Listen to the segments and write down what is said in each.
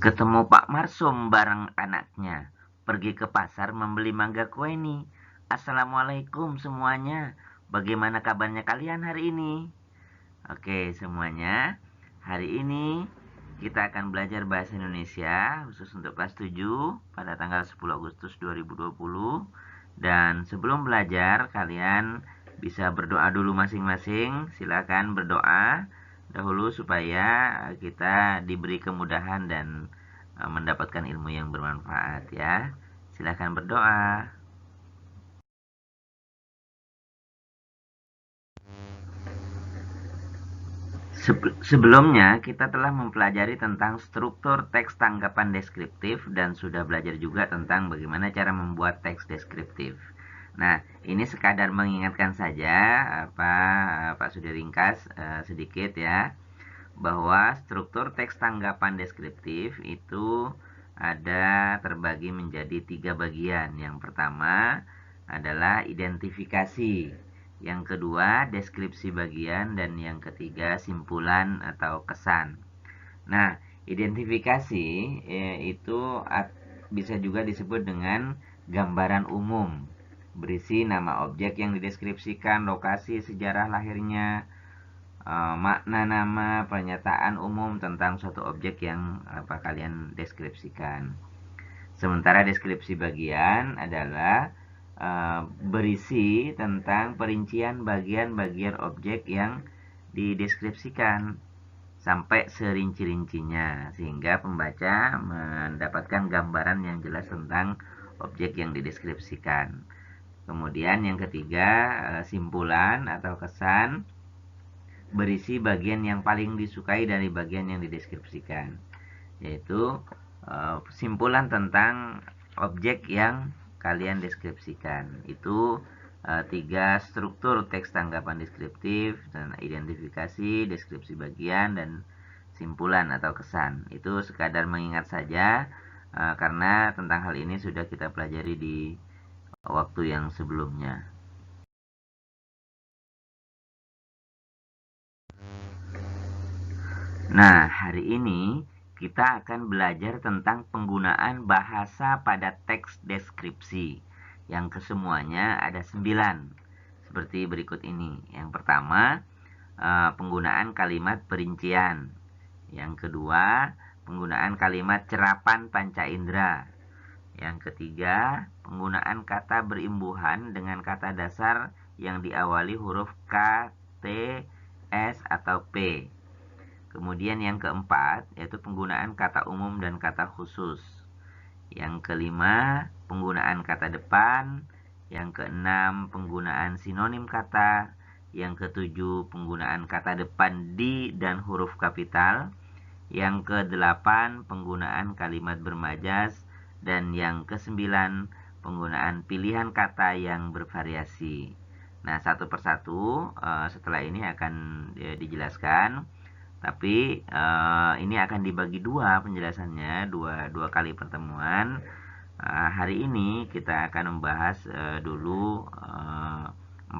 Ketemu Pak Marsum bareng anaknya. Pergi ke pasar membeli mangga kueni. Assalamualaikum semuanya. Bagaimana kabarnya kalian hari ini? Oke semuanya. Hari ini kita akan belajar bahasa Indonesia khusus untuk kelas 7 pada tanggal 10 Agustus 2020. Dan sebelum belajar kalian bisa berdoa dulu masing-masing. Silakan berdoa dahulu supaya kita diberi kemudahan dan mendapatkan ilmu yang bermanfaat ya. Silakan berdoa. Sebelumnya kita telah mempelajari tentang struktur teks tanggapan deskriptif dan sudah belajar juga tentang bagaimana cara membuat teks deskriptif. Nah, ini sekadar mengingatkan saja Pak sudah ringkas sedikit ya, bahwa struktur teks tanggapan deskriptif itu ada terbagi menjadi 3 bagian. Yang pertama adalah identifikasi, yang kedua deskripsi bagian, dan yang ketiga simpulan atau kesan. Nah, identifikasi itu bisa juga disebut dengan gambaran umum, berisi nama objek yang dideskripsikan, lokasi, sejarah lahirnya, makna nama, pernyataan umum tentang suatu objek yang kalian deskripsikan. Sementara deskripsi bagian adalah berisi tentang perincian bagian-bagian objek yang dideskripsikan sampai serinci-rincinya, sehingga pembaca mendapatkan gambaran yang jelas tentang objek yang dideskripsikan. Kemudian yang ketiga, simpulan atau kesan, berisi bagian yang paling disukai dari bagian yang dideskripsikan, yaitu simpulan tentang objek yang kalian deskripsikan. Itu 3 struktur teks tanggapan deskriptif, dan identifikasi, deskripsi bagian, dan simpulan atau kesan. Itu sekadar mengingat saja karena tentang hal ini sudah kita pelajari di waktu yang sebelumnya. Nah, hari ini kita akan belajar tentang penggunaan bahasa pada teks deskripsi. Yang kesemuanya ada 9. Seperti berikut ini. Yang pertama, penggunaan kalimat perincian. Yang kedua, penggunaan kalimat cerapan panca indera. Yang ketiga, penggunaan kata berimbuhan dengan kata dasar yang diawali huruf K, T, S, atau P. Kemudian yang keempat, yaitu penggunaan kata umum dan kata khusus. Yang kelima, penggunaan kata depan. Yang keenam, penggunaan sinonim kata. Yang ketujuh, penggunaan kata depan di dan huruf kapital. Yang kedelapan, penggunaan kalimat bermajas. Dan yang kesembilan, penggunaan pilihan kata yang bervariasi. Nah, satu persatu setelah ini akan dijelaskan. Tapi ini akan dibagi 2 penjelasannya, dua kali pertemuan. Hari ini kita akan membahas dulu 4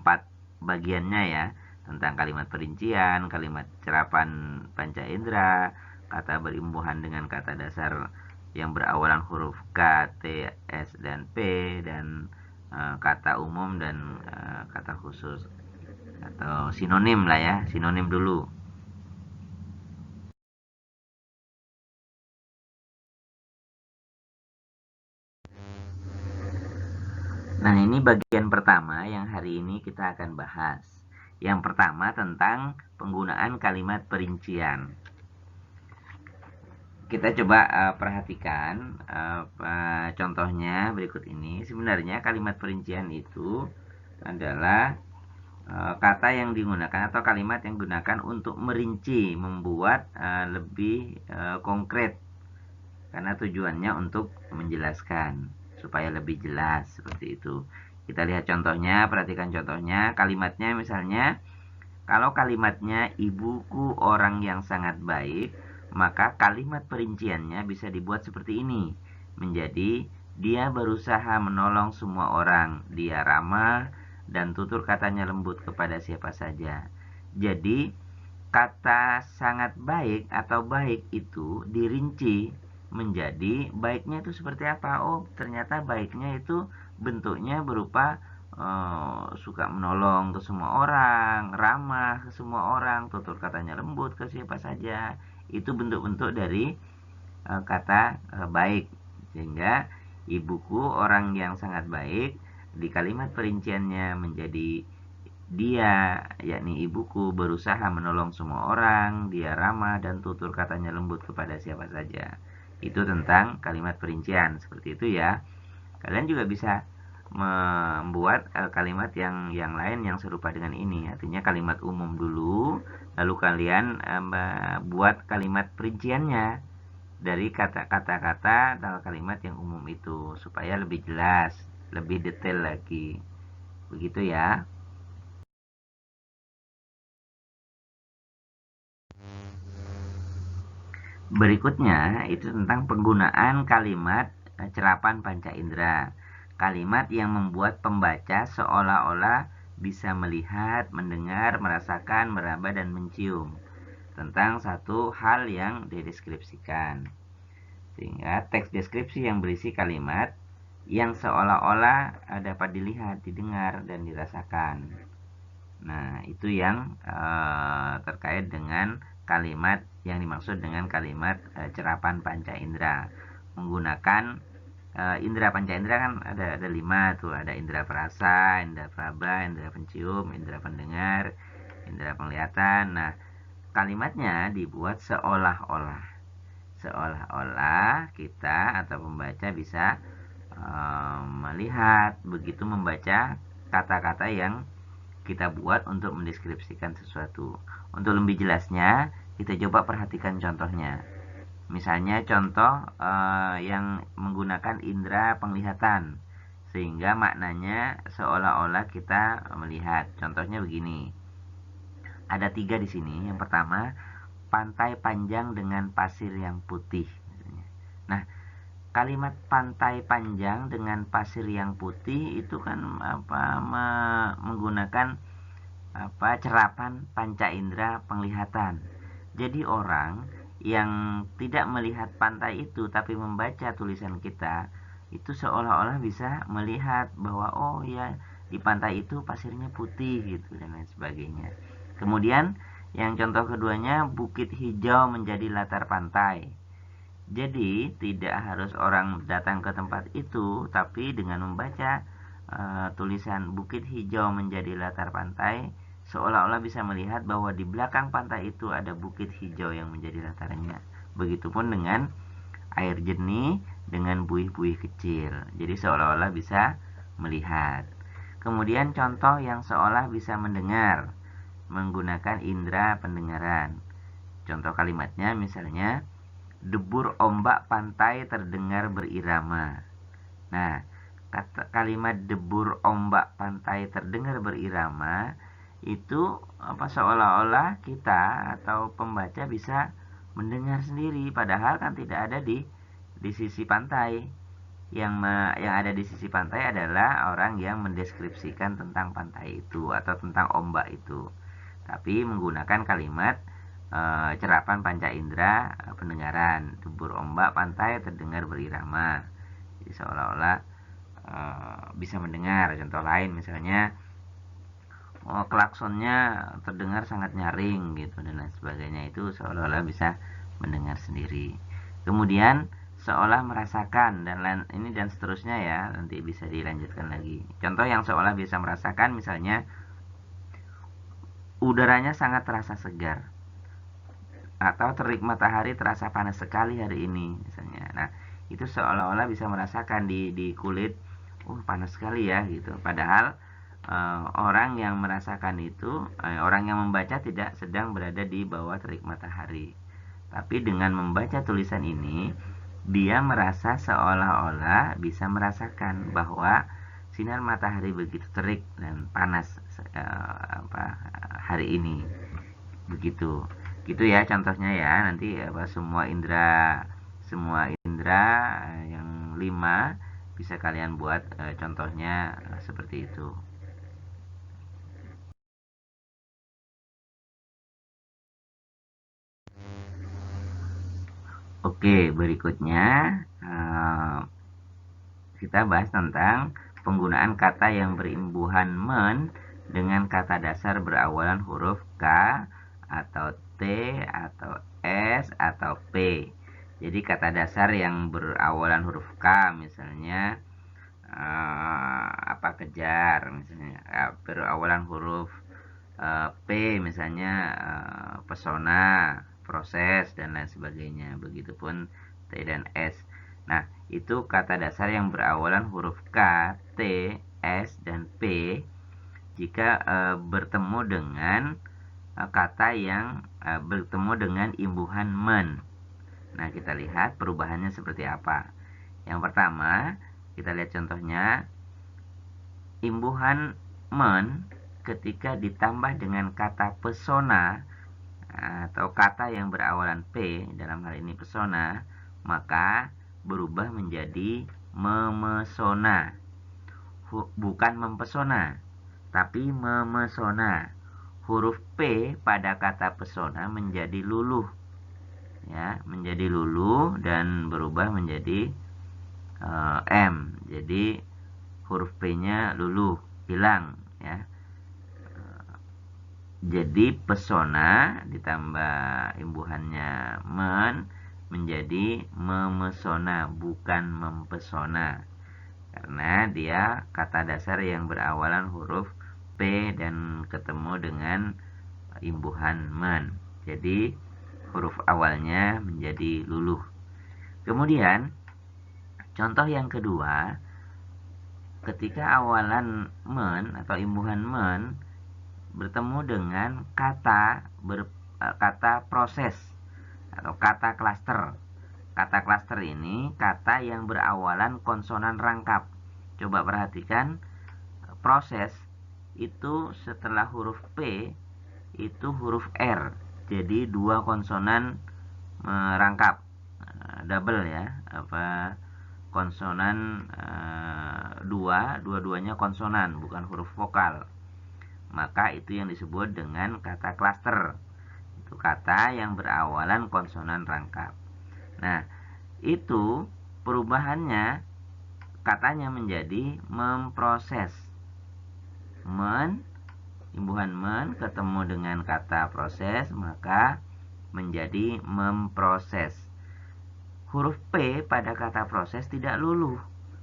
bagiannya ya, tentang kalimat perincian, kalimat cerapan panca indera, kata berimbuhan dengan kata dasar yang berawalan huruf K, T, S, dan P, dan kata umum dan kata khusus atau sinonim lah ya, sinonim dulu. Nah, ini bagian pertama yang hari ini kita akan bahas. Yang pertama tentang penggunaan kalimat perincian. Kita coba perhatikan contohnya berikut ini. Sebenarnya kalimat perincian itu adalah kata yang digunakan atau kalimat yang digunakan untuk merinci, membuat lebih konkret, karena tujuannya untuk menjelaskan supaya lebih jelas, seperti itu. Kita lihat contohnya, perhatikan contohnya. Kalimatnya misalnya, kalau kalimatnya ibuku orang yang sangat baik, maka kalimat perinciannya bisa dibuat seperti ini, menjadi dia berusaha menolong semua orang, dia ramah dan tutur katanya lembut kepada siapa saja. Jadi kata sangat baik atau baik itu dirinci menjadi baiknya itu seperti apa. Oh, ternyata baiknya itu bentuknya berupa suka menolong ke semua orang, ramah ke semua orang, tutur katanya lembut ke siapa saja. Itu bentuk-bentuk dari kata baik. Sehingga ibuku orang yang sangat baik, di kalimat perinciannya menjadi dia, yakni ibuku, berusaha menolong semua orang, dia ramah dan tutur katanya lembut kepada siapa saja. Itu tentang kalimat perincian, seperti itu ya. Kalian juga bisa membuat kalimat yang lain yang serupa dengan ini. Artinya kalimat umum dulu, lalu kalian buat kalimat perinciannya dari kata-kata atau kalimat yang umum itu supaya lebih jelas, lebih detail lagi. Begitu ya. Berikutnya itu tentang penggunaan kalimat cerapan panca indera. Kalimat yang membuat pembaca seolah-olah bisa melihat, mendengar, merasakan, meraba, dan mencium tentang satu hal yang dideskripsikan. Sehingga teks deskripsi yang berisi kalimat yang seolah-olah dapat dilihat, didengar, dan dirasakan. Nah, itu yang terkait dengan kalimat yang dimaksud dengan kalimat cerapan panca indera. Menggunakan indera panca indera kan ada 5 tuh, ada indera perasa, indera praba, indera pencium, indera pendengar, indera penglihatan. Nah, kalimatnya dibuat seolah-olah kita atau pembaca bisa melihat begitu membaca kata-kata yang kita buat untuk mendeskripsikan sesuatu. Untuk lebih jelasnya, kita coba perhatikan contohnya. Misalnya contoh yang menggunakan indera penglihatan, sehingga maknanya seolah-olah kita melihat. Contohnya begini. Ada 3 di sini. Yang pertama, pantai panjang dengan pasir yang putih. Nah, kalimat pantai panjang dengan pasir yang putih itu kan menggunakan cerapan panca indera penglihatan. Jadi orang yang tidak melihat pantai itu tapi membaca tulisan kita itu seolah-olah bisa melihat bahwa oh ya di pantai itu pasirnya putih gitu dan lain sebagainya. Kemudian yang contoh keduanya, bukit hijau menjadi latar pantai. Jadi tidak harus orang datang ke tempat itu, tapi dengan membaca tulisan bukit hijau menjadi latar pantai, seolah-olah bisa melihat bahwa di belakang pantai itu ada bukit hijau yang menjadi latarnya. Begitupun dengan air jernih dengan buih-buih kecil. Jadi seolah-olah bisa melihat. Kemudian contoh yang seolah bisa mendengar menggunakan indera pendengaran. Contoh kalimatnya misalnya, debur ombak pantai terdengar berirama. Nah, kalimat debur ombak pantai terdengar berirama itu seolah-olah kita atau pembaca bisa mendengar sendiri, padahal kan tidak ada di sisi pantai. Yang ada di sisi pantai adalah orang yang mendeskripsikan tentang pantai itu atau tentang ombak itu. Tapi menggunakan kalimat cerapan panca indera pendengaran, debur ombak pantai terdengar berirama. Jadi seolah-olah bisa mendengar. Contoh lain misalnya, klaksonnya terdengar sangat nyaring gitu dan lain sebagainya, itu seolah-olah bisa mendengar sendiri. Kemudian seolah merasakan dan lain ini dan seterusnya ya, nanti bisa dilanjutkan lagi. Contoh yang seolah bisa merasakan misalnya, udaranya sangat terasa segar, atau terik matahari terasa panas sekali hari ini misalnya. Nah, itu seolah-olah bisa merasakan di kulit, panas sekali ya gitu. Padahal orang yang merasakan itu, orang yang membaca tidak sedang berada di bawah terik matahari. Tapi dengan membaca tulisan ini, dia merasa seolah-olah bisa merasakan bahwa sinar matahari begitu terik dan panas hari ini. Begitu. Gitu ya contohnya ya. Nanti semua indera yang 5 bisa kalian buat contohnya seperti itu. Oke, berikutnya kita bahas tentang penggunaan kata yang berimbuhan men dengan kata dasar berawalan huruf K atau T atau S atau P. Jadi kata dasar yang berawalan huruf K misalnya kejar misalnya, berawalan huruf P misalnya pesona, proses dan lain sebagainya. Begitupun T dan S. Nah, itu kata dasar yang berawalan huruf K, T, S dan P jika bertemu dengan kata yang bertemu dengan imbuhan men. Nah, kita lihat perubahannya seperti apa. Yang pertama, kita lihat contohnya. Imbuhan men ketika ditambah dengan kata pesona atau kata yang berawalan P, dalam hal ini pesona, maka berubah menjadi memesona. Bukan mempesona, tapi memesona. Huruf P pada kata pesona menjadi luluh, ya, menjadi luluh dan berubah menjadi M. Jadi huruf P-nya luluh, hilang, ya. Jadi pesona ditambah imbuhannya men menjadi memesona, bukan mempesona. Karena dia kata dasar yang berawalan huruf P dan ketemu dengan imbuhan men. Jadi huruf awalnya menjadi luluh. Kemudian contoh yang kedua, ketika awalan men atau imbuhan men bertemu dengan kata proses atau kata klaster. Kata klaster ini kata yang berawalan konsonan rangkap. Coba perhatikan, proses itu setelah huruf P itu huruf R. Jadi dua konsonan rangkap, double ya, konsonan dua-duanya konsonan, bukan huruf vokal. Maka itu yang disebut dengan kata klaster. Itu kata yang berawalan konsonan rangkap. Nah, itu perubahannya katanya menjadi memproses. Imbuhan men ketemu dengan kata proses, maka menjadi memproses. Huruf P pada kata proses tidak luluh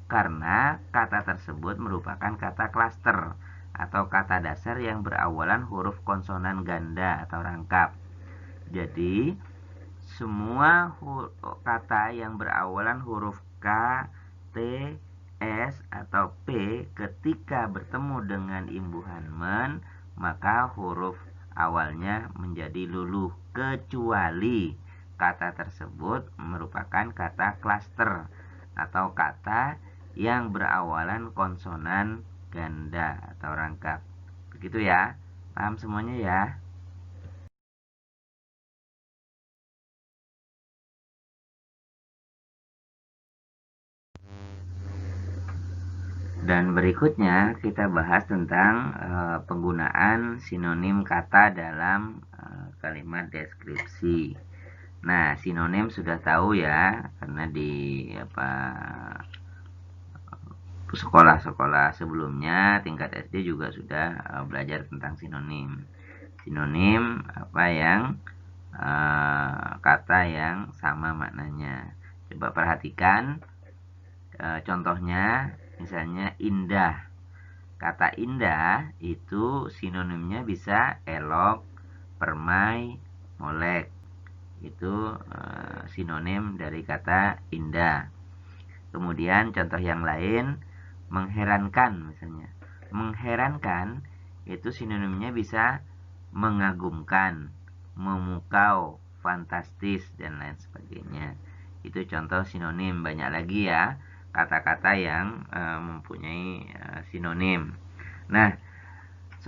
karena kata tersebut merupakan kata klaster atau kata dasar yang berawalan huruf konsonan ganda atau rangkap. Jadi, semua kata yang berawalan huruf K, T, S, atau P ketika bertemu dengan imbuhan men, maka huruf awalnya menjadi luluh, kecuali kata tersebut merupakan kata klaster atau kata yang berawalan konsonan ganda atau rangkap. Begitu ya. Paham semuanya ya? Dan berikutnya kita bahas tentang penggunaan sinonim kata dalam kalimat deskripsi. Nah, sinonim sudah tahu ya, karena di sekolah-sekolah sebelumnya tingkat SD juga sudah belajar tentang sinonim. Sinonim kata yang sama maknanya. Coba perhatikan contohnya, misalnya indah. Kata indah itu sinonimnya bisa elok, permai, molek. Itu sinonim dari kata indah. Kemudian contoh yang lain, mengherankan misalnya. Mengherankan itu sinonimnya bisa mengagumkan, memukau, fantastis dan lain sebagainya. Itu contoh sinonim. Banyak lagi ya kata-kata yang mempunyai sinonim. Nah,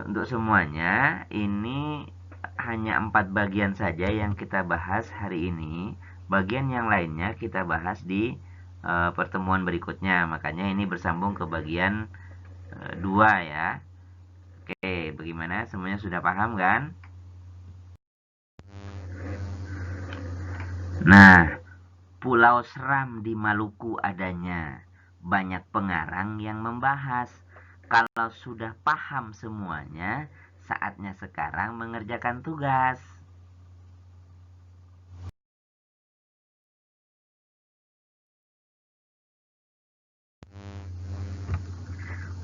untuk semuanya ini hanya 4 bagian saja yang kita bahas hari ini. Bagian yang lainnya kita bahas di pertemuan berikutnya. Makanya ini bersambung ke bagian 2 ya. Oke, bagaimana? Semuanya sudah paham kan? Nah, Pulau seram di Maluku adanya. Banyak pengarang yang membahas. Kalau sudah paham semuanya, saatnya sekarang mengerjakan tugas.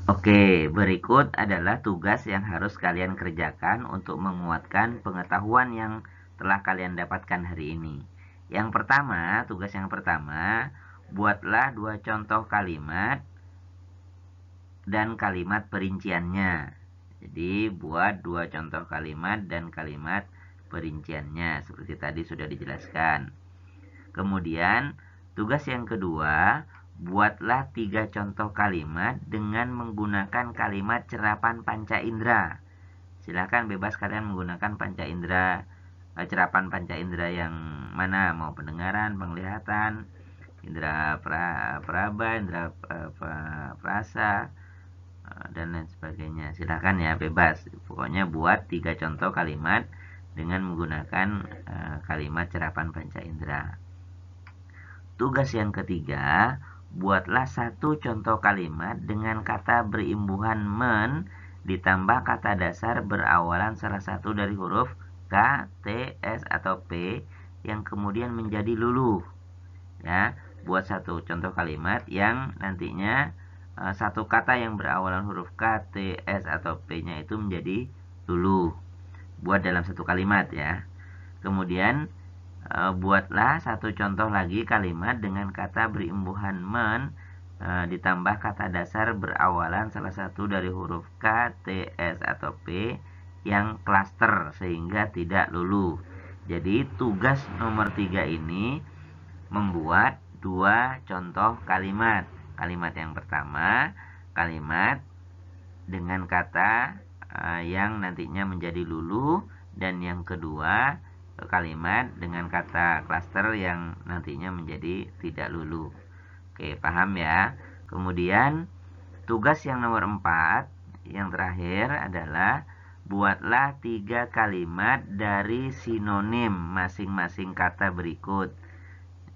Oke, berikut adalah tugas yang harus kalian kerjakan untuk menguatkan pengetahuan yang telah kalian dapatkan hari ini. Yang pertama, tugas yang pertama, buatlah 2 contoh kalimat dan kalimat perinciannya. Jadi, buat 2 contoh kalimat dan kalimat perinciannya, seperti tadi sudah dijelaskan. Kemudian, tugas yang kedua, buatlah 3 contoh kalimat dengan menggunakan kalimat cerapan panca indera. Silakan bebas kalian menggunakan panca indera, cerapan panca indera yang mana, mau pendengaran, penglihatan, indera praba, indera perasa, dan lain sebagainya. Silakan ya, bebas. Pokoknya buat 3 contoh kalimat dengan menggunakan kalimat cerapan panca indera. Tugas yang ketiga, buatlah 1 contoh kalimat dengan kata berimbuhan men ditambah kata dasar berawalan salah satu dari huruf K, T, S, atau P yang kemudian menjadi luluh. Ya, buat 1 contoh kalimat yang nantinya satu kata yang berawalan huruf K, T, S, atau P-nya itu menjadi luluh. Buat dalam 1 kalimat ya. Kemudian buatlah 1 contoh lagi kalimat dengan kata berimbuhan men ditambah kata dasar berawalan salah satu dari huruf K, T, S, atau P yang klaster sehingga tidak luluh. Jadi tugas nomor 3 ini membuat 2 contoh kalimat. Kalimat yang pertama, kalimat dengan kata yang nantinya menjadi luluh, dan yang kedua, kalimat dengan kata klaster yang nantinya menjadi tidak luluh. Oke, paham ya? Kemudian tugas yang nomor 4, yang terakhir adalah buatlah 3 kalimat dari sinonim masing-masing kata berikut.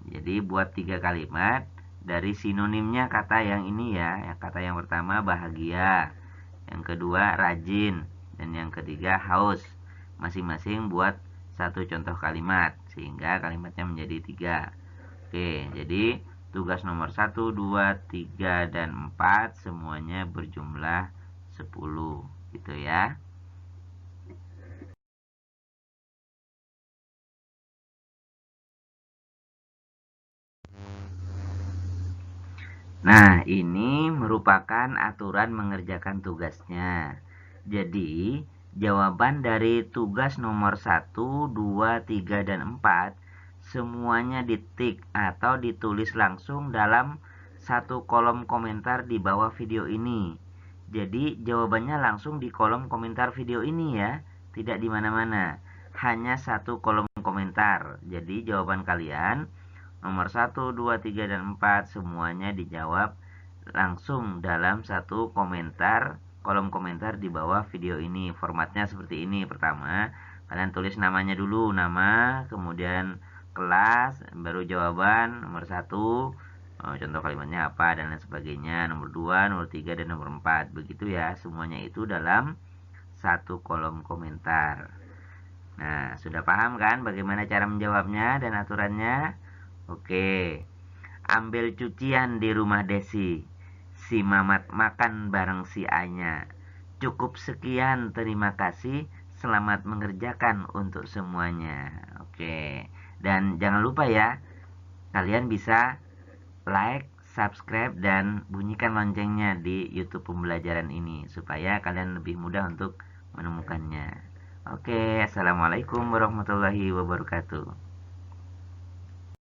Jadi buat 3 kalimat dari sinonimnya kata yang ini ya. Kata yang pertama bahagia, yang kedua rajin, dan yang ketiga haus. Masing-masing buat 1 contoh kalimat sehingga kalimatnya menjadi 3. Oke, jadi tugas nomor 1, 2, 3, dan 4 semuanya berjumlah 10 gitu ya. Nah, ini merupakan aturan mengerjakan tugasnya. Jadi, jawaban dari tugas nomor 1, 2, 3, dan 4 semuanya ditik atau ditulis langsung dalam 1 kolom komentar di bawah video ini. Jadi, jawabannya langsung di kolom komentar video ini ya, tidak di mana-mana. Hanya 1 kolom komentar. Jadi, jawaban kalian nomor 1, 2, 3, dan 4 semuanya dijawab langsung dalam 1 komentar, kolom komentar di bawah video ini. Formatnya seperti ini. Pertama, kalian tulis namanya dulu, nama, kemudian kelas, baru jawaban. Nomor 1, contoh kalimatnya apa, dan lain sebagainya. Nomor 2, nomor 3, dan nomor 4. Begitu ya, semuanya itu dalam 1 kolom komentar. Nah, sudah paham kan bagaimana cara menjawabnya dan aturannya? Oke, ambil cucian di rumah Desi. Si Mamat makan bareng si Anya. Cukup sekian, terima kasih. Selamat mengerjakan untuk semuanya. Oke, dan jangan lupa ya, kalian bisa like, subscribe, dan bunyikan loncengnya di YouTube pembelajaran ini supaya kalian lebih mudah untuk menemukannya. Oke, assalamualaikum warahmatullahi wabarakatuh.